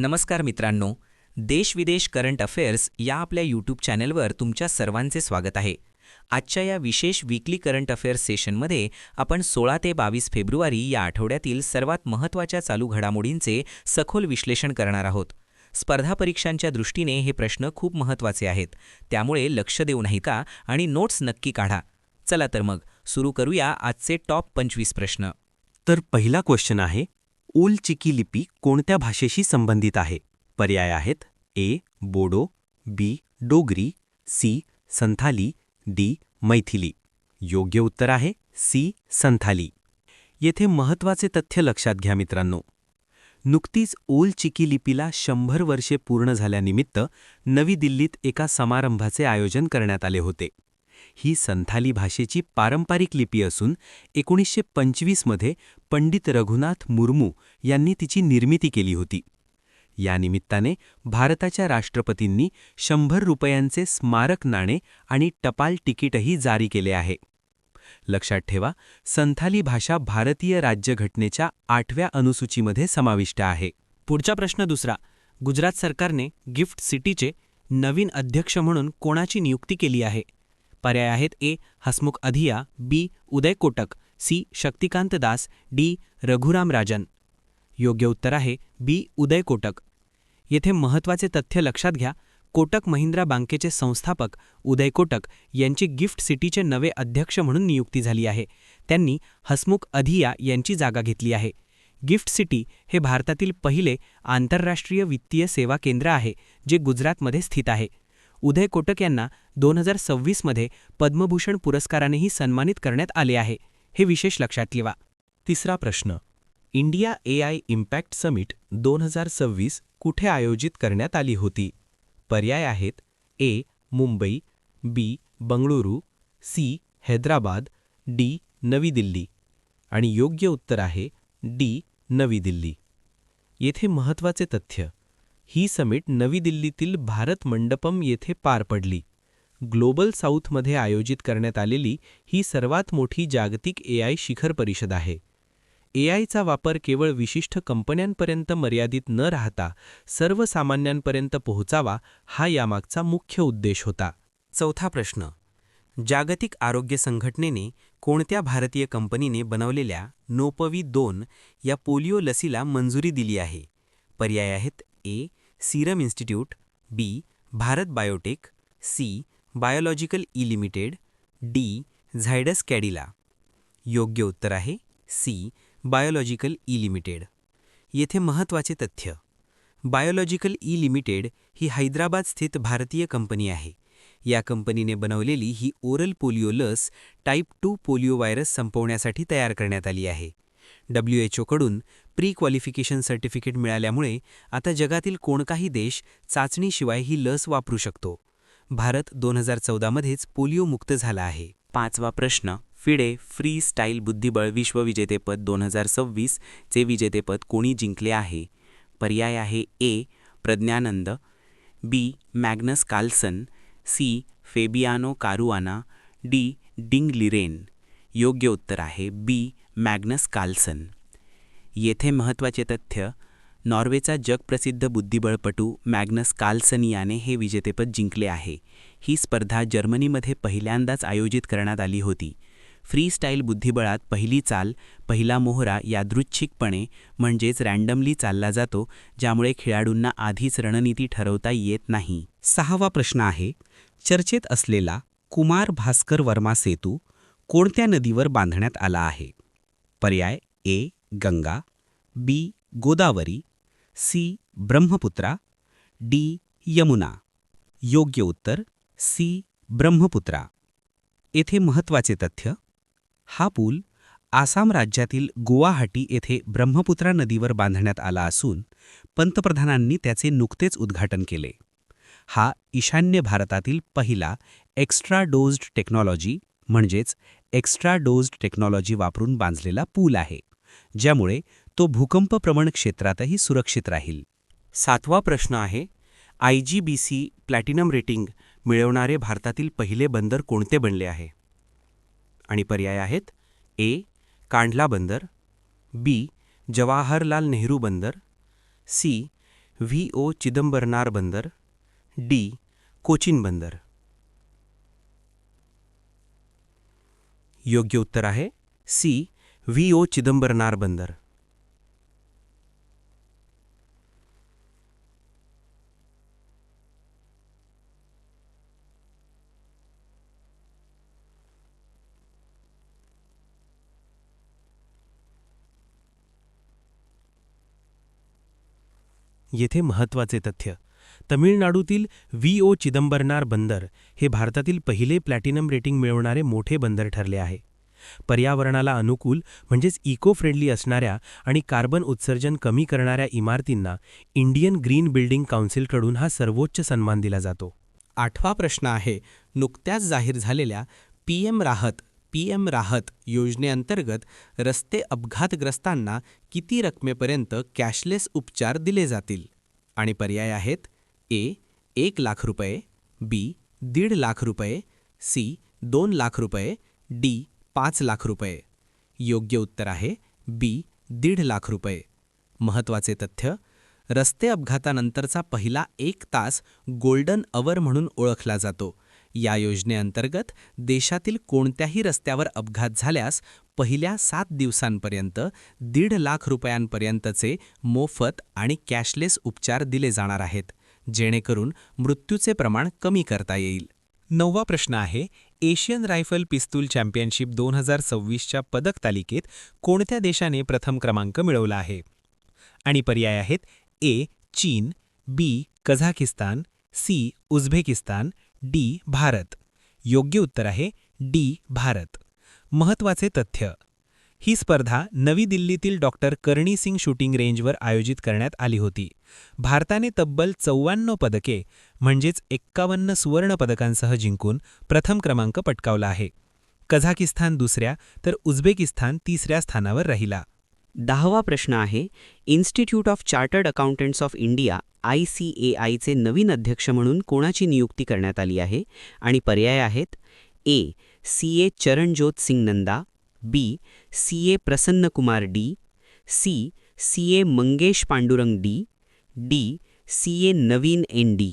नमस्कार मित्रांनो, देश-विदेश करंट अफेअर्स या आपल्या यूट्यूब चॅनलवर तुमच्या सर्वांचे स्वागत आहे. आजच्या या विशेष वीकली करंट अफेअर्स सेशनमध्ये आपण 16 ते 22 फेब्रुवारी या आठवड्यातील सर्वात महत्त्वाच्या चालू घडामोडींचे सखोल विश्लेषण करणार आहोत. स्पर्धा परीक्षांच्या दृष्टीने हे प्रश्न खूप महत्त्वाचे आहेत, त्यामुळे लक्ष देऊ नाही का आणि नोट्स नक्की काढा. चला तर मग सुरू करूया आजचे टॉप 25 प्रश्न. तर पहिला क्वेश्चन आहे, उल चिकी लिपी कोणत्या भाषेशी संबंधित आहे? पर्याय आहेत ए. बोडो, बी. डोगरी, सी. संथाली, डी. मैथिली. योग्य उत्तर आहे सी. संथाली. येथे महत्त्वाचे तथ्य लक्षात घ्या मित्रांनो. नुकतीच ओल चिकी लिपीला 100 वर्षे पूर्ण झाल्यानिमित्त नवी दिल्लीत एका समारंभाचे आयोजन करण्यात आले होते. ही संथाली भाषेची पारंपरिक लिपी असून 1925 मध्ये पंडित रघुनाथ मुर्मू यांनी तिची निर्मिती केली होती. या निमित्ताने भारताच्या राष्ट्रपतींनी 100 रुपयांचे स्मारक नाणे आणि टपाल तिकीटही जारी केले आहे. लक्षात ठेवा, संथाली भाषा भारतीय राज्यघटनेच्या 8व्या अनुसूचीमध्ये समाविष्ट आहे. पुढचा प्रश्न दुसरा. गुजरात सरकारने गिफ्ट सिटीचे नवीन अध्यक्ष म्हणून कोणाची नियुक्ती केली आहे? पर्याय आहेत ए. हसमुख अधिया, बी. उदय कोटक, सी. शक्तिकांत दास, डी. रघुराम राजन. योग्य उत्तर आहे बी. उदय कोटक. येथे महत्त्वाचे तथ्य लक्षात घ्या. कोटक महिंद्रा बँकेचे संस्थापक उदय कोटक यांची गिफ्ट सिटीचे नवे अध्यक्ष म्हणून नियुक्ती झाली आहे. त्यांनी हसमुख अधिया यांची जागा घेतली आहे. गिफ्ट सिटी हे भारतातील पहिले आंतरराष्ट्रीय वित्तीय सेवा केंद्र आहे, जे गुजरातमध्ये स्थित आहे. उदय कोटक यांना 2026 मध्ये पद्मभूषण पुरस्कारानेही सन्मानित करण्यात आले आहे. हे विशेष लक्षात ठेवा. तिसरा प्रश्न. इंडिया AI इम्पॅक्ट समिट 2026 कुठे आयोजित करण्यात आली होती? पर्याय आहेत ए. मुंबई, बी. बंगळुरू, सी. हैदराबाद, डी. नवी दिल्ली. आणि योग्य उत्तर आहे डी. नवी दिल्ली. येथे महत्त्वाचे तथ्य. ही समिट नवी दिल्लीतील भारत मंडपम येथे पार पडली. ग्लोबल साऊथमध्ये आयोजित करण्यात आलेली ही सर्वात मोठी जागतिक AI शिखर परिषद आहे. AIचा वापर केवळ विशिष्ट कंपन्यांपर्यंत मर्यादित न राहता सर्वसामान्यांपर्यंत पोहोचावा, हा यामागचा मुख्य उद्देश होता. चौथा प्रश्न. जागतिक आरोग्य संघटनेने कोणत्या भारतीय कंपनीने बनवलेल्या नोपवी 2 या पोलिओ लसीला मंजुरी दिली आहे? पर्याय आहेत A. Serum institute, B. Bharat biotech, C. Biological E limited, D. Zydus Cadila. योग्य उत्तर आहे सी. Biological E limited. येथे महत्त्वाचे तथ्य. बायोलॉजिकल ई लिमिटेड ही हैदराबाद स्थित भारतीय कंपनी आहे. या कंपनीने बनवलेली ही ओरल पोलिओ लस टाईप 2 पोलिओ व्हायरस संपवण्यासाठी तयार करण्यात आली आहे. WHO कडून प्री क्वालिफिकेशन सर्टिफिकेट मिळाल्यामुळे आता जगातील कोणताही देश चाचणीशिवाय ही लस वापरू शकतो. भारत 2014 मध्येच पोलिओ मुक्त झाला आहे. पाचवा प्रश्न. फिडे फ्री स्टाईल बुद्धिबळ विश्वविजेतेपद 2026 चे विजेतेपद कोणी जिंकले आहे? पर्याय आहे A. Praggnanandhaa, B. Magnus Carlsen, C. Fabiano Caruana, D. Ding Liren. योग्य उत्तर आहे बी. Magnus Carlsen. येथे महत्त्वाचे तथ्य. नॉर्वेचा जगप्रसिद्ध बुद्धिबळपटू मॅग्नस कार्लसन याने हे विजेतेपद जिंकले आहे. ही स्पर्धा जर्मनीमध्ये पहिल्यांदाच आयोजित करण्यात आली होती. फ्री स्टाईल बुद्धिबळात पहिली चाल, पहिला मोहरा यादृच्छिकपणे म्हणजेच रँडमली चालला जातो, ज्यामुळे खेळाडूंना आधीच रणनीती ठरवता येत नाही. सहावा प्रश्न आहे, चर्चेत असलेला कुमार भास्कर वर्मा सेतू कोणत्या नदीवर बांधण्यात आला आहे? पर्याय ए. गंगा, बी. गोदावरी, सी. ब्रह्मपुत्रा, डी. यमुना. योग्य उत्तर सी. ब्रह्मपुत्रा. येथे महत्त्वाचे तथ्य. हा पूल आसाम राज्यातील गुवाहाटी येथे ब्रह्मपुत्रा नदीवर बांधण्यात आला असून पंतप्रधानांनी त्याचे नुकतेच उद्घाटन केले. हा ईशान्य भारतातील पहिला एक्स्ट्रा डोज्ड टेक्नॉलॉजी म्हणजेच एक्स्ट्रा डोज्ड टेक्नॉलॉजी वापरून बांधलेला पूल आहे, ज्यामुळे तो भूकंपप्रवण क्षेत्रातही सुरक्षित राहील. सातवा प्रश्न आहे, IGBC प्लॅटिनम रेटिंग मिळवणारे भारतातील पहिले बंदर कोणते बनले आहे? आणि पर्याय आहेत ए. कांडला बंदर, बी. जवाहरलाल नेहरू बंदर, सी. व्ही.ओ. चिदंबरनार बंदर, डी. कोचीन बंदर. योग्य उत्तर आहे सी. व्ही.ओ. चिदंबरनार बंदर. येथे महत्त्वाचे तथ्य. तमिळनाडूतील व्ही.ओ. चिदंबरनार बंदर हे भारतातील पहिले प्लॅटिनम रेटिंग मिळवणारे मोठे बंदर ठरले आहे. पर्यावरणाला अनुकूल म्हणजेच इको फ्रेंडली असणाऱ्या आणि कार्बन उत्सर्जन कमी करणाऱ्या इमारतींना इंडियन ग्रीन बिल्डिंग काउन्सिलकडून हा सर्वोच्च सन्मान दिला जातो. 8वा प्रश्न आहे, नुकत्याच जाहीर झालेल्या पीएम राहत योजनेअंतर्गत रस्ते अपघातग्रस्तांना किती रकमेपर्यंत कॅशलेस उपचार दिले जातील? आणि पर्याय आहेत ए. 1 लाख रुपये, बी. 1.5 लाख रुपये, सी. 2 लाख रुपये, डी. 5 लाख रुपये. योग्य उत्तर आहे बी. 1.5 लाख रुपये. महत्त्वाचे तथ्य. रस्ते अपघातानंतरचा पहिला 1 तास गोल्डन अवर म्हणून ओळखला जातो. या योजनेअंतर्गत देशातील कोणत्याही रस्त्यावर अपघात झाल्यास पहिल्या 7 दिवसांपर्यंत 1.5 लाख रुपयांपर्यंतचे मोफत आणि कॅशलेस उपचार दिले जाणार आहेत, जेणेकरून मृत्यूचे प्रमाण कमी करता येईल. 9वा प्रश्न आहे, एशियन रायफल पिस्तूल चॅम्पियनशिप 2026च्या पदक तालिकेत कोणत्या देशाने प्रथम क्रमांक मिळवला आहे? आणि पर्याय आहेत ए. चीन, B. Kazakhstan, C. Uzbekistan, D. Bharat. योग्य उत्तर आहे डी. भारत. महत्त्वाचे तथ्य. ही स्पर्धा नवी दिल्लीतील डॉक्टर करणी सिंग शूटिंग रेंजवर आयोजित करण्यात आली होती. भारताने तब्बल 54 पदके म्हणजेच 51 सुवर्ण पदकांसह जिंकून प्रथम क्रमांक पटकावला आहे. कझाकिस्तान दुसऱ्या तर उझबेकिस्तान तिसऱ्या स्थानावर राहिला. 10वा प्रश्न आहे, institute of chartered accountants of India ICAIचे नवीन अध्यक्ष म्हणून कोणाची नियुक्ती करण्यात आली आहे? आणि पर्याय आहेत A. CA Charanjot Singh Nanda, B. CA Prasanna Kumar D, C. CA Mangesh Pandurang D, D. CA Naveen ND.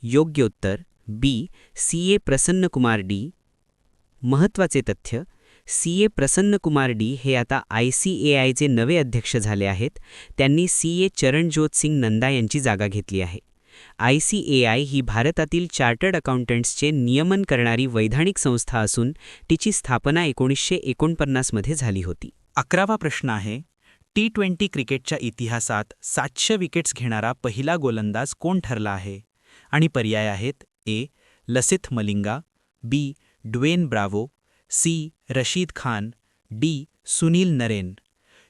योग्य उत्तर B. CA Prasanna Kumar D. महत्त्वाचे तथ्य. CA प्रसन्न कुमार डी हे आता ICAIचे नवे अध्यक्ष झाले आहेत. त्यांनी CA चरणज्योत सिंग नंदा यांची जागा घेतली आहे. ICAI ही भारतातील चार्टर्ड अकाउंटंट्सचे नियमन करणारी वैधानिक संस्था असून तिची स्थापना 1949 मध्ये झाली होती. 11वा प्रश्न आहे, T20 क्रिकेटच्या इतिहासात 700 विकेट्स घेणारा पहिला गोलंदाज कोण ठरला आहे? आणि पर्याय आहेत A. Lasith Malinga, B. Dwayne Bravo, C. Rashid Khan, D. Sunil Narine.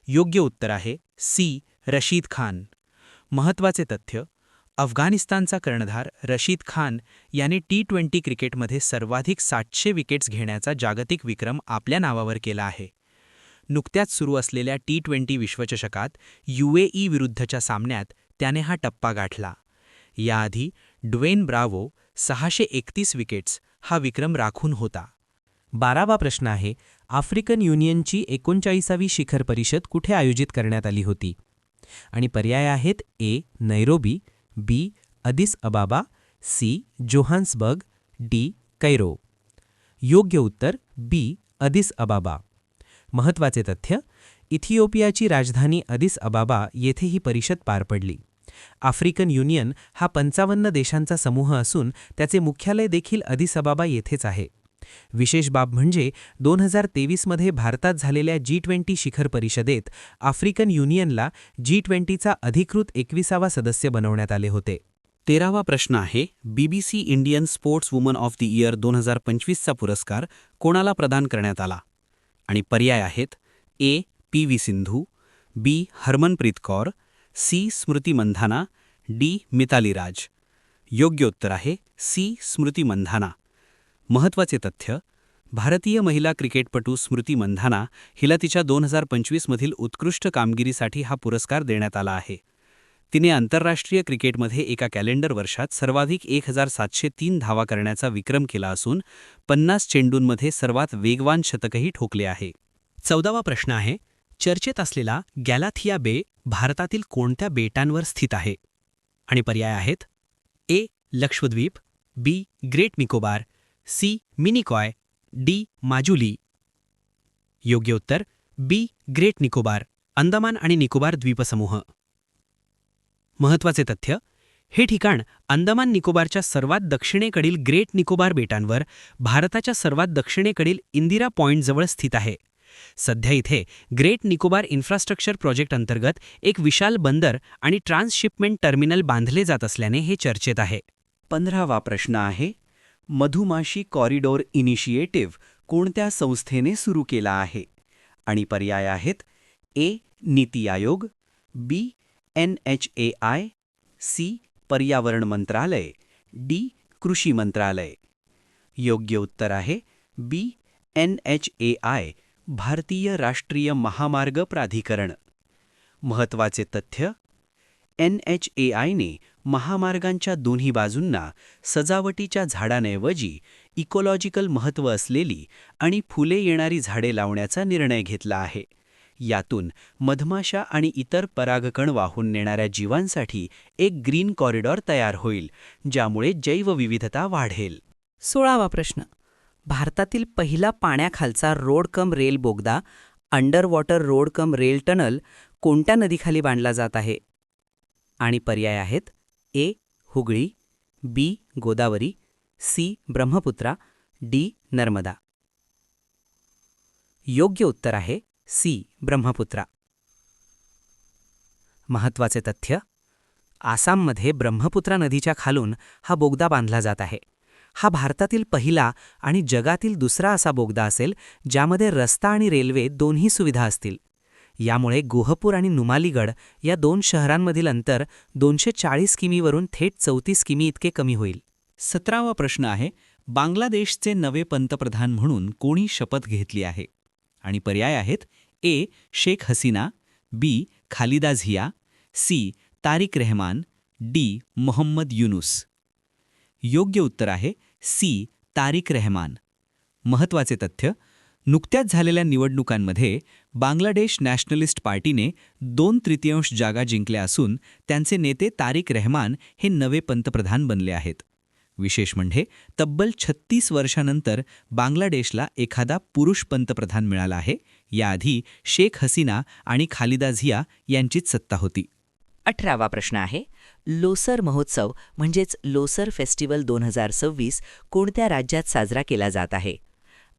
योग्य उत्तर आहे सी. रशीद खान. महत्त्वाचे तथ्य. अफगाणिस्तानचा कर्णधार रशीद खान याने T20 क्रिकेटमध्ये सर्वाधिक 700 विकेट्स घेण्याचा जागतिक विक्रम आपल्या नावावर केला आहे. नुकत्याच सुरू असलेल्या T20 विश्वचषकात UAE विरुद्धच्या सामन्यात त्याने हा टप्पा गाठला. याआधी ड्वेन ब्रावो 631 विकेट्स हा विक्रम राखून होता. 12वा प्रश्न आहे, आफ्रिकन युनियनची 39वी शिखर परिषद कुठे आयोजित करण्यात आली होती? आणि पर्याय आहेत A. Nairobi, B. Addis Ababa, C. Johannesburg, D. Cairo. योग्य उत्तर बी. अदिस अबाबा. महत्त्वाचे तथ्य. इथिओपियाची राजधानी अदिस अबाबा येथे ही परिषद पार पडली. आफ्रिकन युनियन हा 55 देशांचा समूह असून त्याचे मुख्यालय देखील अदिस अबाबा येथेच आहे. विशेष बाब म्हणजे 2023मध्ये भारतात झालेल्या G20 शिखर परिषदेत आफ्रिकन युनियनला G20चा अधिकृत 21वा सदस्य बनवण्यात आले होते. 13वा प्रश्न आहे, BBC Indian sports woman of the year 2025चा पुरस्कार कोणाला प्रदान करण्यात आला? आणि पर्याय आहेत A. PV Sindhu, B. Harmanpreet Kaur, C. Smriti Mandhana, D. Mithali Raj. योग्य उत्तर आहे सी. स्मृती मंधाना. महत्त्वाचे तथ्य. भारतीय महिला क्रिकेटपटू स्मृती मंधाना हिला तिच्या 2025मधील उत्कृष्ट कामगिरीसाठी हा पुरस्कार देण्यात आला आहे. तिने आंतरराष्ट्रीय क्रिकेटमध्ये एका कॅलेंडर वर्षात सर्वाधिक 1703 धावा करण्याचा विक्रम केला असून 50 चेंडूंमध्ये सर्वात वेगवान शतकही ठोकले आहे. 14वा प्रश्न आहे, चर्चेत असलेला गॅलाथिया बे भारतातील कोणत्या बेटांवर स्थित आहे? आणि पर्याय आहेत A Lakshadweep, B great Nicobar, C Minicoy, D Majuli. योग्य उत्तर बी ग्रेट निकोबार, अंदमान आणि निकोबार द्वीपसमूह. महत्त्वाचे तथ्य: हे ठिकाण अंदमान निकोबारच्या सर्वात दक्षिणेकडील ग्रेट निकोबार बेटांवर भारताच्या सर्वात दक्षिणेकडील इंदिरा पॉइंटजवळ स्थित आहे. सध्या इथे ग्रेट निकोबार इन्फ्रास्ट्रक्चर प्रोजेक्ट अंतर्गत एक विशाल बंदर आणि ट्रान्सशिपमेंट टर्मिनल बांधले जात असल्याने हे चर्चेत आहे. 15वा प्रश्न आहे, मधुमाशी कॉरिडॉर इनिशिएटिव्ह कोणत्या संस्थेने सुरू केला आहे? आणि पर्याय आहेत ए नीती आयोग, बी NHAI, सी पर्यावरण मंत्रालय, डी कृषी मंत्रालय. योग्य उत्तर आहे बी NHAI, भारतीय राष्ट्रीय महामार्ग प्राधिकरण. महत्त्वाचे तथ्य: NHAIने महामार्गांच्या दोन्ही बाजूंना सजावटीच्या झाडांऐवजी इकोलॉजिकल महत्त्व असलेली आणि फुले येणारी झाडे लावण्याचा निर्णय घेतला आहे. यातून मधमाशा आणि इतर परागकण वाहून नेणाऱ्या जीवांसाठी एक ग्रीन कॉरिडॉर तयार होईल, ज्यामुळे जैवविविधता वाढेल. 16वा प्रश्न. भारतातील पहिला पाण्याखालचा रोड कम रेल बोगदा, under water road cum rail tunnel कोणत्या नदीखाली बांधला जात आहे? आणि पर्याय आहेत ए हुगळी, बी गोदावरी, सी ब्रह्मपुत्रा, डी नर्मदा. योग्य उत्तर आहे सी ब्रह्मपुत्रा. महत्त्वाचे तथ्य: आसाममध्ये ब्रह्मपुत्रा नदीच्या खालून हा बोगदा बांधला जात आहे. हा भारतातील पहिला आणि जगातील दुसरा असा बोगदा असेल ज्यामध्ये रस्ता आणि रेल्वे दोन्ही सुविधा असतील. यामुळे गुहपूर आणि नुमालीगड या दोन शहरांमधील अंतर 240 किमीवरून थेट 34 किमी इतके कमी होईल. 17वा प्रश्न आहे, बांगलादेशचे नवे पंतप्रधान म्हणून कोणी शपथ घेतली आहे? आणि पर्याय आहेत ए शेख हसीना, बी खालिदा झिया, सी तारिक रहमान, डी मोहम्मद युनुस. योग्य उत्तर आहे सी तारिक रहमान. महत्त्वाचे तथ्य: नुकत्याच झालेल्या निवडणुकांमध्ये बांगलादेश नॅशनलिस्ट पार्टीने 2/3 जागा जिंकल्या असून त्यांचे नेते तारिक रहमान हे नवे पंतप्रधान बनले आहेत. विशेष म्हणजे तब्बल 36 वर्षांनंतर बांगलादेशला एखादा पुरुष पंतप्रधान मिळाला आहे. याआधी शेख हसीना आणि खालिदा झिया यांचीच सत्ता होती. 18वा प्रश्न आहे, लोसर महोत्सव म्हणजेच लोसर फेस्टिवल 2026 कोणत्या राज्यात साजरा केला जात आहे?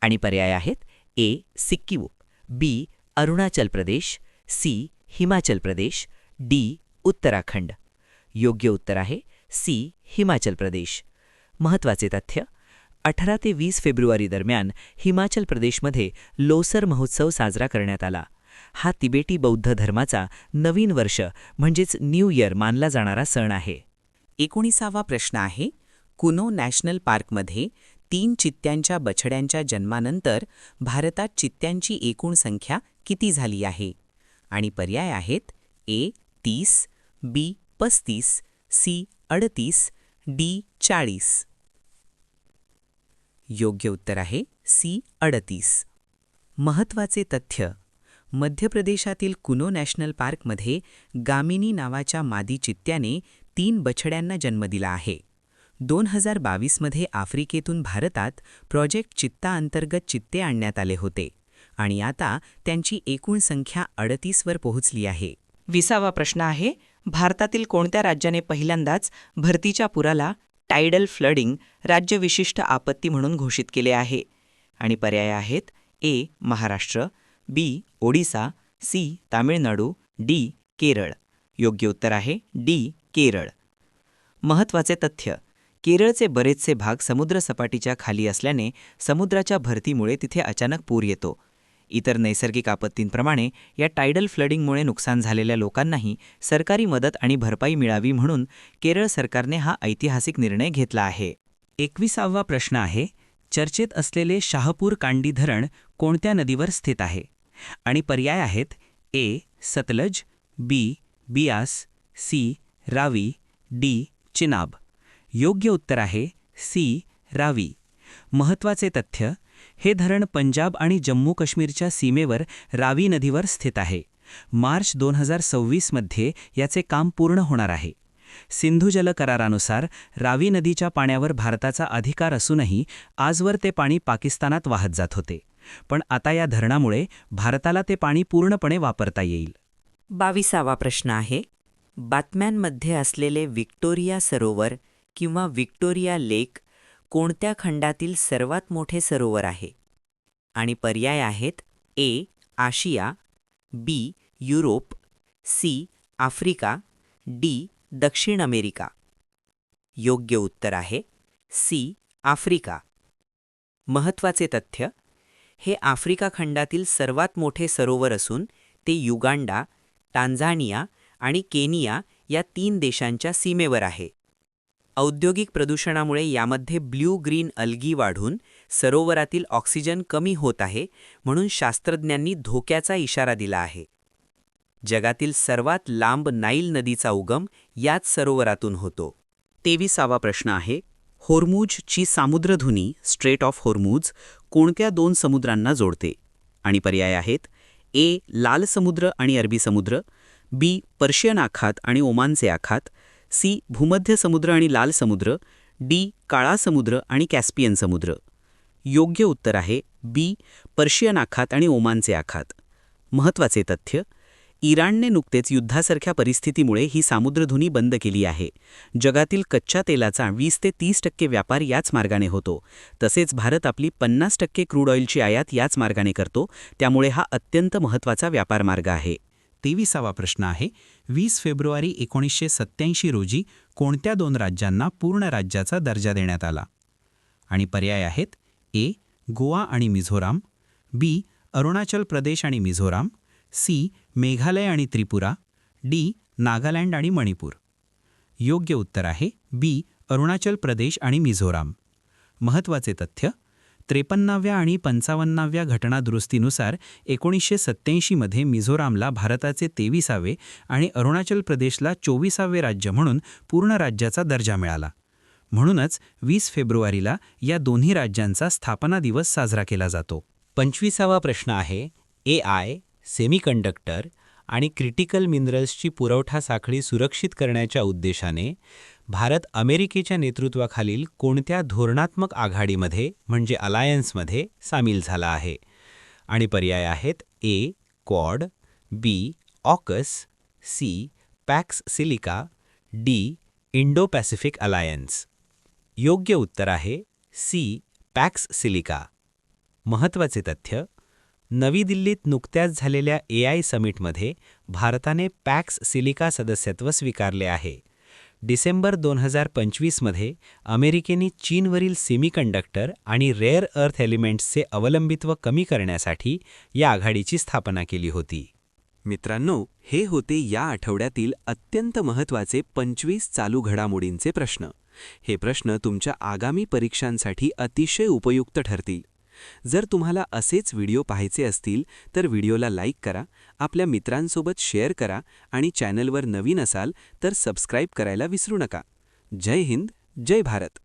आणि पर्याय आहेत ए सिक्कीम, बी अरुणाचल प्रदेश, सी हिमाचल प्रदेश, डी उत्तराखंड. योग्य उत्तर आहे सी हिमाचल प्रदेश. महत्त्वाचे तथ्य: 18 ते 20 फेब्रुवारी दरम्यान हिमाचल प्रदेशमध्ये लोसर महोत्सव साजरा करण्यात आला. हा तिबेटी बौद्ध धर्माचा नवीन वर्ष म्हणजेच न्यू इयर मानला जाणारा सण आहे. 19वा प्रश्न आहे, कुनो नॅशनल पार्कमध्ये 3 चित्त्यांच्या बछड्यांच्या जन्मानंतर भारतात चित्त्यांची एकूण संख्या किती झाली आहे? आणि पर्याय आहेत ए 30, बी 35, सी 38, डी 40. योग्य उत्तर आहे सी 38. महत्त्वाचे तथ्य: मध्य प्रदेशातील कुनो नॅशनल पार्कमध्ये गामिनी नावाच्या मादी चित्त्याने 3 बछड्यांना जन्म दिला आहे. 2022मध्ये आफ्रिकेतून भारतात प्रोजेक्ट चित्ता अंतर्गत चित्ते आणण्यात आले होते आणि आता त्यांची एकूण संख्या 38वर पोहोचली आहे. 20वा प्रश्न आहे, भारतातील कोणत्या राज्याने पहिल्यांदाच भरतीच्या पुराला टायडल फ्लडिंग राज्यविशिष्ट आपत्ती म्हणून घोषित केले आहे? आणि पर्याय आहेत ए महाराष्ट्र, बी ओडिसा, सी तामिळनाडू, डी केरळ. योग्य उत्तर आहे डी केरळ. महत्त्वाचे तथ्य: केरळचे बरेचसे भाग समुद्रसपाटीच्या खाली असल्याने समुद्राच्या भरतीमुळे तिथे अचानक पूर येतो. इतर नैसर्गिक आपत्तींप्रमाणे या टायडल फ्लडिंगमुळे नुकसान झालेल्या लोकांनाही सरकारी मदत आणि भरपाई मिळावी म्हणून केरळ सरकारने हा ऐतिहासिक निर्णय घेतला आहे. 21वा प्रश्न आहे, चर्चेत असलेले शाहपूर कांडी धरण कोणत्या नदीवर स्थित आहे? आणि पर्याय आहेत ए सतलज, बी बियास, सी रावी, डी चिनाब. योग्य उत्तर आहे सी रावी. महत्त्वाचे तथ्य: हे धरण पंजाब आणि जम्मू काश्मीरच्या सीमेवर रावी नदीवर स्थित आहे. मार्च 2026मध्ये याचे काम पूर्ण होणार आहे. सिंधू जल करारानुसार रावी नदीच्या पाण्यावर भारताचा अधिकार असूनही आजवर ते पाणी पाकिस्तानात वाहत जात होते. पण आता या धरणामुळे भारताला ते पाणी पूर्णपणे वापरता येईल. 22वा प्रश्न आहे, बातम्यांमध्ये असलेले व्हिक्टोरिया सरोवर किंवा व्हिक्टोरिया लेक कोणत्या खंडातील सर्वात मोठे सरोवर आहे? आणि पर्याय आहेत ए. आशिया, B. Europe, C. Africa, D. दक्षिण अमेरिका. योग्य उत्तर आहे सी. आफ्रिका. महत्त्वाचे तथ्य: हे आफ्रिका खंडातील सर्वात मोठे सरोवर असून ते युगांडा, टांझानिया आणि केनिया या 3 देशांच्या सीमेवर आहे. औद्योगिक प्रदूषणामुळे यामध्ये ब्ल्यू ग्रीन अल्गी वाढून सरोवरातील ऑक्सिजन कमी होत आहे, म्हणून शास्त्रज्ञांनी धोक्याचा इशारा दिला आहे. जगातील सर्वात लांब नाईल नदीचा उगम याच सरोवरातून होतो. 23वा प्रश्न आहे, होर्मुझची सामुद्रधुनी स्ट्रेट ऑफ होर्मुझ कोणत्या 2 समुद्रांना जोडते? आणि पर्याय आहेत ए. लाल समुद्र आणि अरबी समुद्र, बी. पर्शियन आखात आणि ओमानचे आखात, सी. भूमध्य समुद्र आणि लाल समुद्र, डी. काळा समुद्र आणि कॅस्पियन समुद्र. योग्य उत्तर आहे बी. पर्शियन आखात आणि ओमानचे आखात. महत्त्वाचे तथ्य: इराणने नुकतेच युद्धासारख्या परिस्थितीमुळे ही सामुद्रधुनी बंद केली आहे. जगातील कच्च्या तेलाचा 20 ते 30% व्यापार याच मार्गाने होतो. तसेच भारत आपली 50% क्रूड ऑइलची आयात याच मार्गाने करतो. त्यामुळे हा अत्यंत महत्त्वाचा व्यापार मार्ग आहे. 23वा प्रश्न आहे, 20 फेब्रुवारी 1987 रोजी कोणत्या 2 राज्यांना पूर्ण राज्याचा दर्जा देण्यात आला? आणि पर्याय आहेत ए. गोवा आणि मिझोराम, बी. अरुणाचल प्रदेश आणि मिझोराम, सी. मेघालय आणि त्रिपुरा, डी. नागालँड आणि मणिपूर. योग्य उत्तर आहे बी. अरुणाचल प्रदेश आणि मिझोराम. महत्त्वाचे तथ्य: 53व्या आणि 55व्या घटनादुरुस्तीनुसार 1987 मध्ये मिझोरामला भारताचे 23वे आणि अरुणाचल प्रदेशला 24वे राज्य म्हणून पूर्ण राज्याचा दर्जा मिळाला. म्हणूनच 20 फेब्रुवारीला या दोन्ही राज्यांचा स्थापना दिवस साजरा केला जातो. 25वा प्रश्न आहे, AI, सेमीकंडक्टर आणि क्रिटिकल मिनरल्सची पुरवठा साखळी सुरक्षित करण्याच्या उद्देशाने भारत अमेरिकेच्या नेतृत्वाखालील कोणत्या धोरणात्मक आघाडीमध्ये म्हणजे अलायन्समध्ये सामील झाला आहे? आणि पर्याय आहेत A. Quad, B. AUKUS, C. Pax Silica, D. Indo Pacific alliance. योग्य उत्तर आहे सी. Pax silica. महत्त्वाचे तथ्य: नवी दिल्लीत नुकत्याच झालेल्या AI समिटमध्ये भारताने पॅक्स सिलिका सदस्यत्व स्वीकारले आहे. डिसेंबर 2025 मध्ये अमेरिकेने चीनवरील सेमीकंडक्टर आणि रेअर अर्थ एलिमेंट्सचे अवलंबित्व कमी करण्यासाठी या आघाडीची स्थापना केली होती. मित्रांनो, हे होते या आठवड्यातील अत्यंत महत्त्वाचे 25 चालू घडामोडींचे प्रश्न. हे प्रश्न तुमच्या आगामी परीक्षांसाठी अतिशय उपयुक्त ठरतील. जर तुम्हाला असेच व्हिडिओ पाहायचे असतील तर व्हिडिओला लाईक करा, आपल्या मित्रांसोबत शेअर करा आणि चॅनलवर नवीन असाल तर सबस्क्राईब करायला विसरू नका. जय हिंद, जय भारत.